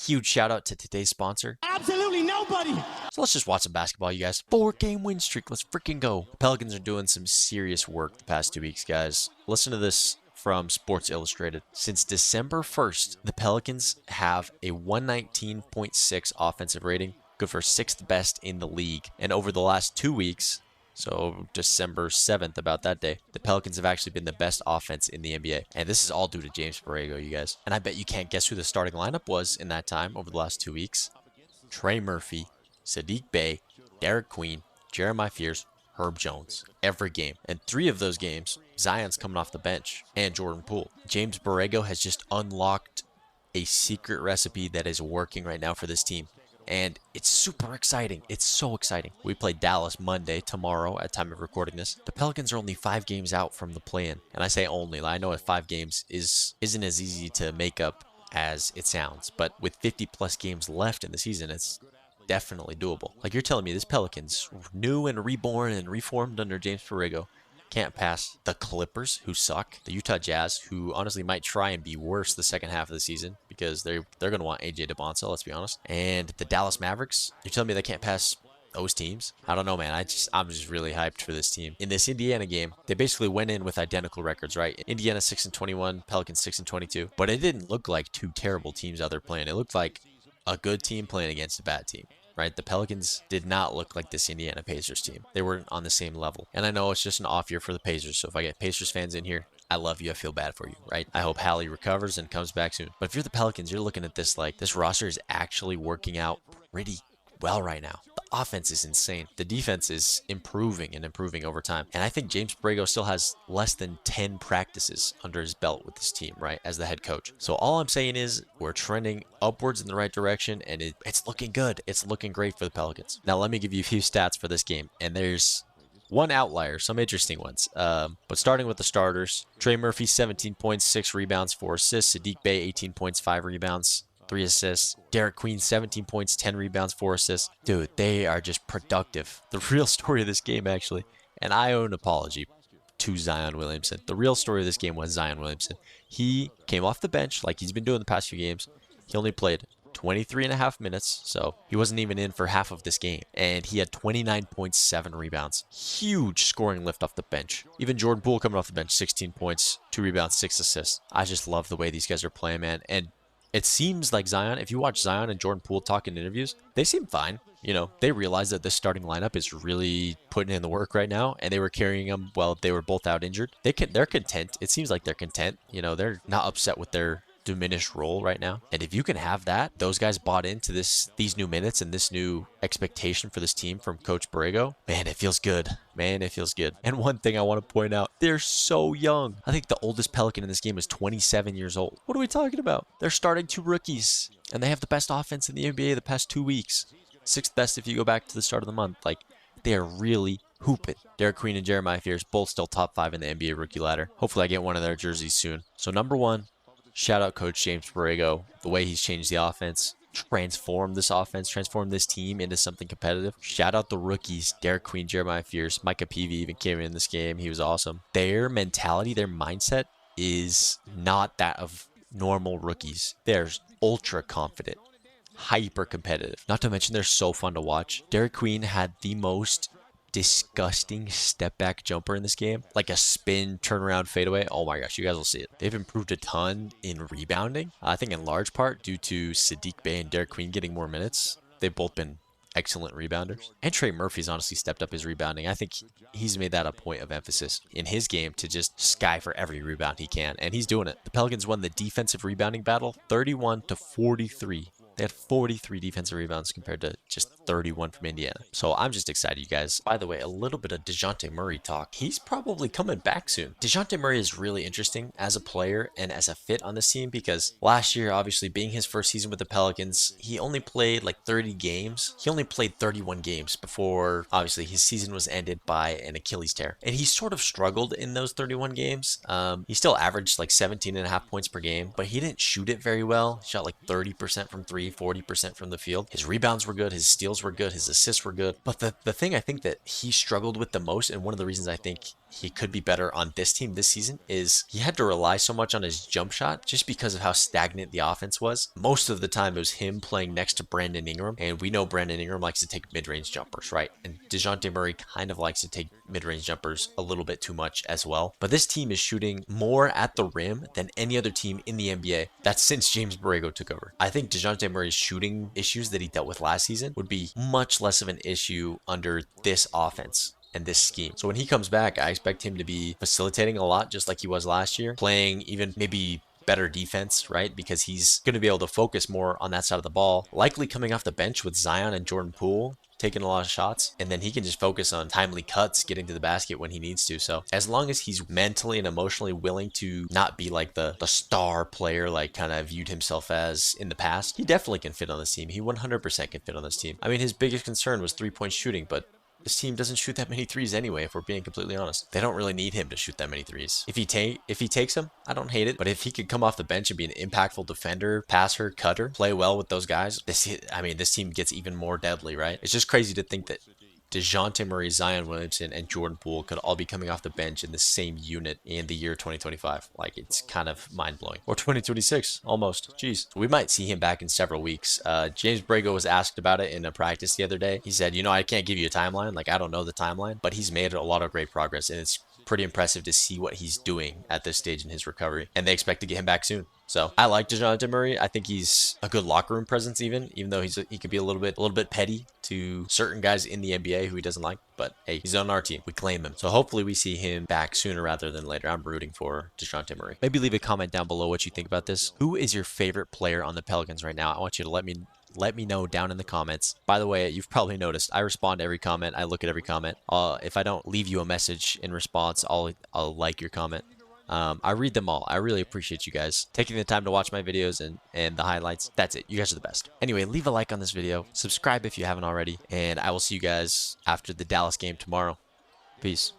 Huge shout out to today's sponsor. Absolutely nobody. So let's just watch some basketball, you guys. 4-game win streak. Let's freaking go. The Pelicans are doing some serious work the past 2 weeks, guys. Listen to this from Sports Illustrated. Since December 1st, the Pelicans have a 119.6 offensive rating, good for 6th best in the league. And over the last 2 weeks, so December 7th, about that day, the Pelicans have actually been the best offense in the NBA. And this is all due to James Borrego, you guys. And I bet you can't guess who the starting lineup was in that time over the last 2 weeks. Trey Murphy, Saddiq Bey, Derek Queen, Jeremiah Fears, Herb Jones. Every game. And 3 of those games, Zion's coming off the bench, and Jordan Poole. James Borrego has just unlocked a secret recipe that is working right now for this team. And it's super exciting. It's so exciting. We play Dallas Monday, tomorrow, at time of recording this. The Pelicans are only 5 games out from the play-in. And I say only. I know 5 games isn't as easy to make up as it sounds. But with 50-plus games left in the season, it's definitely doable. Like, you're telling me this Pelicans, new and reborn and reformed under James Borrego, can't pass the Clippers, who suck, the Utah Jazz, who honestly might try and be worse the second half of the season because they're going to want AJ DeBonsa, let's be honest, and the Dallas Mavericks. You're telling me they can't pass those teams? I don't know, man. I'm just really hyped for this team. In this Indiana game, they basically went in with identical records, right? Indiana 6-21, Pelicans 6-22, but it didn't look like 2 terrible teams out there playing. It looked like a good team playing against a bad team. Right? The Pelicans did not look like this Indiana Pacers team. They weren't on the same level. And I know it's just an off year for the Pacers, so if I get Pacers fans in here, I love you. I feel bad for you, right? I hope Hallie recovers and comes back soon. But if you're the Pelicans, you're looking at this like this roster is actually working out pretty well right now. The offense is insane. The defense is improving and improving over time. And I think James Borrego still has less than 10 practices under his belt with this team, right, as the head coach. So all I'm saying is we're trending upwards in the right direction, and it's looking good. It's looking great for the Pelicans. Now let me give you a few stats for this game, and there's one outlier, some interesting ones. But starting with the starters, Trey Murphy, 17 points, 6 rebounds, 4 assists. Saddiq Bey, 18 points, 5 rebounds, 3 assists. Derek Queen, 17 points, 10 rebounds, 4 assists. Dude, they are just productive. The real story of this game, actually, and I owe an apology to Zion Williamson. The real story of this game was Zion Williamson. He came off the bench like he's been doing the past few games. He only played 23.5 minutes, so he wasn't even in for half of this game. And he had 29.7 rebounds. Huge scoring lift off the bench. Even Jordan Poole coming off the bench, 16 points, 2 rebounds, 6 assists. I just love the way these guys are playing, man. And it seems like Zion, if you watch Zion and Jordan Poole talk in interviews, they seem fine. You know, they realize that this starting lineup is really putting in the work right now, and they were carrying them while they were both out injured. They're content. It seems like they're content. You know, they're not upset with their diminished role right now. And if you can have that, those guys bought into these new minutes and this new expectation for this team from Coach Borrego, man, it feels good. Man, it feels good. And one thing I want to point out, they're so young. I think the oldest Pelican in this game is 27 years old. What are we talking about? They're starting 2 rookies, and they have the best offense in the NBA the past 2 weeks. 6th best if you go back to the start of the month. Like, they are really hooping. Derek Queen and Jeremiah Fears, both still top 5 in the NBA rookie ladder. Hopefully I get one of their jerseys soon. So number 1, shout out Coach James Borrego. The way he's changed the offense, transformed this offense, transformed this team into something competitive. Shout out the rookies, Derek Queen, Jeremiah Fears, Micah Peavy even came in this game. He was awesome. Their mentality, their mindset is not that of normal rookies. They're ultra confident, hyper competitive. Not to mention they're so fun to watch. Derek Queen had the most disgusting step back jumper in this game, like a spin turnaround fadeaway. Oh my gosh, you guys will see it. They've improved a ton in rebounding, I think in large part due to Saddiq Bey and Derek Queen getting more minutes. They've both been excellent rebounders, and Trey Murphy's honestly stepped up his rebounding. I think he's made that a point of emphasis in his game to just sky for every rebound he can, and he's doing it. The Pelicans won the defensive rebounding battle 31-43. They had 43 defensive rebounds compared to just 31 from Indiana. So I'm just excited, you guys. By the way, a little bit of DeJounte Murray talk. He's probably coming back soon. DeJounte Murray is really interesting as a player and as a fit on this team because last year, obviously, being his first season with the Pelicans, he only played like 30 games. He only played 31 games before, obviously, his season was ended by an Achilles tear. And he sort of struggled in those 31 games. He still averaged like 17.5 points per game, but he didn't shoot it very well. He shot like 30% from 3, 40% from the field. His rebounds were good, his steals were good, his assists were good. But the thing I think that he struggled with the most, and one of the reasons I think he could be better on this team this season is he had to rely so much on his jump shot just because of how stagnant the offense was. Most of the time it was him playing next to Brandon Ingram, and we know Brandon Ingram likes to take mid-range jumpers, right? And DeJounte Murray kind of likes to take mid-range jumpers a little bit too much as well. But this team is shooting more at the rim than any other team in the NBA. That's since James Borrego took over. I think DeJounte Murray's shooting issues that he dealt with last season would be much less of an issue under this offense and this scheme. So when he comes back, I expect him to be facilitating a lot just like he was last year, playing even maybe better defense, right? Because he's going to be able to focus more on that side of the ball, likely coming off the bench with Zion and Jordan Poole taking a lot of shots, and then he can just focus on timely cuts, getting to the basket when he needs to. So as long as he's mentally and emotionally willing to not be like the star player like kind of viewed himself as in the past, he definitely can fit on this team. He 100% can fit on this team. I mean, his biggest concern was three-point shooting, but this team doesn't shoot that many threes anyway, if we're being completely honest. They don't really need him to shoot that many threes. If he takes them, I don't hate it. But if he could come off the bench and be an impactful defender, passer, cutter, play well with those guys, this team gets even more deadly, right? It's just crazy to think that DeJounte Murray, Zion Williamson, and Jordan Poole could all be coming off the bench in the same unit in the year 2025. Like, it's kind of mind-blowing. Or 2026, almost. Jeez. We might see him back in several weeks. James Borrego was asked about it in a practice the other day. He said, you know, I can't give you a timeline. Like, I don't know the timeline. But he's made a lot of great progress, and it's pretty impressive to see what he's doing at this stage in his recovery. And they expect to get him back soon. So I like DeJounte Murray. I think he's a good locker room presence, even though he could be a little bit petty to certain guys in the NBA who he doesn't like. But hey, he's on our team. We claim him. So hopefully we see him back sooner rather than later. I'm rooting for DeJounte Murray. Maybe leave a comment down below what you think about this. Who is your favorite player on the Pelicans right now? I want you to let me know down in the comments. By the way, you've probably noticed I respond to every comment. I look at every comment. If I don't leave you a message in response, I'll like your comment. I read them all. I really appreciate you guys taking the time to watch my videos and the highlights. That's it. You guys are the best. Anyway, leave a like on this video. Subscribe if you haven't already. And I will see you guys after the Dallas game tomorrow. Peace.